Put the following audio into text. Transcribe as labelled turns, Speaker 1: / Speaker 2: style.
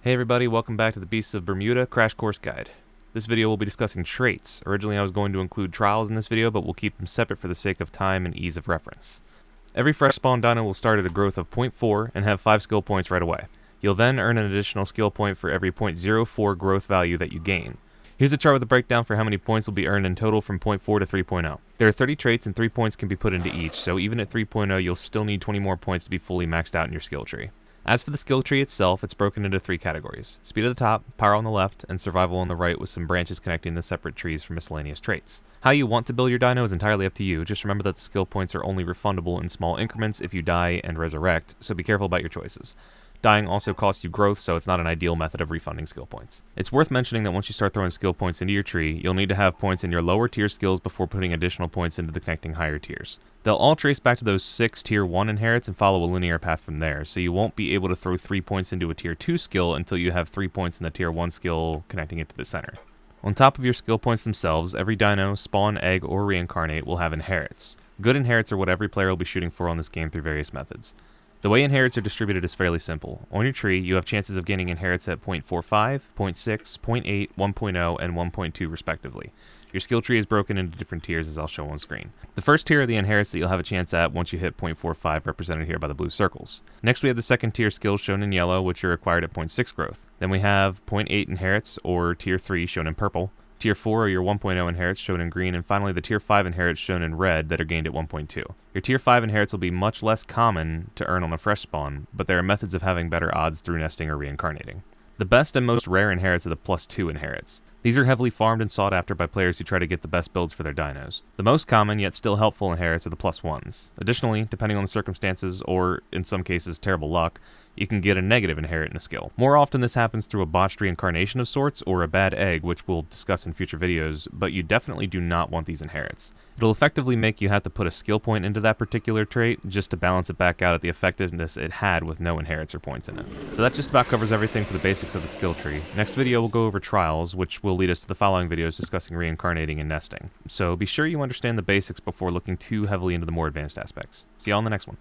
Speaker 1: Hey everybody, welcome back to the Beasts of Bermuda Crash Course Guide. This video will be discussing traits. Originally I was going to include trials in this video, but we'll keep them separate for the sake of time and ease of reference. Every fresh spawn dino will start at a growth of 0.4 and have 5 skill points right away. You'll then earn an additional skill point for every 0.04 growth value that you gain. Here's a chart with a breakdown for how many points will be earned in total from 0.4 to 3.0. There are 30 traits and 3 points can be put into each, so even at 3.0 you'll still need 20 more points to be fully maxed out in your skill tree. As for the skill tree itself, it's broken into 3 categories: speed at the top, power on the left, and survival on the right, with some branches connecting the separate trees for miscellaneous traits. How you want to build your dino is entirely up to you. Just remember that the skill points are only refundable in small increments if you die and resurrect, so be careful about your choices. Dying also costs you growth, so it's not an ideal method of refunding skill points. It's worth mentioning that once you start throwing skill points into your tree, you'll need to have points in your lower tier skills before putting additional points into the connecting higher tiers. They'll all trace back to those 6 tier 1 inherits and follow a linear path from there, so you won't be able to throw 3 points into a tier 2 skill until you have 3 points in the tier 1 skill connecting it to the center. On top of your skill points themselves, every dino, spawn, egg, or reincarnate will have inherits. Good inherits are what every player will be shooting for on this game through various methods. The way inherits are distributed is fairly simple. On your tree, you have chances of gaining inherits at 0.45, 0.6, 0.8, 1.0, and 1.2 respectively. Your skill tree is broken into different tiers, as I'll show on screen. The first tier are the inherits that you'll have a chance at once you hit 0.45, represented here by the blue circles. Next we have the second tier skills shown in yellow, which are acquired at 0.6 growth. Then we have 0.8 inherits, or tier 3, shown in purple. Tier 4 are your 1.0 inherits shown in green, and finally the tier 5 inherits shown in red that are gained at 1.2. Your tier 5 inherits will be much less common to earn on a fresh spawn, but there are methods of having better odds through nesting or reincarnating. The best and most rare inherits are the +2 inherits. These are heavily farmed and sought after by players who try to get the best builds for their dinos. The most common yet still helpful inherits are the +1s. Additionally, depending on the circumstances, or in some cases terrible luck, you can get a negative inherit in a skill. More often this happens through a botched reincarnation of sorts or a bad egg, which we'll discuss in future videos, but you definitely do not want these inherits. It'll effectively make you have to put a skill point into that particular trait just to balance it back out at the effectiveness it had with no inherits or points in it. So that just about covers everything for the basics of the skill tree. Next video we'll go over trials, which will lead us to the following videos discussing reincarnating and nesting. So be sure you understand the basics before looking too heavily into the more advanced aspects. See y'all in the next one.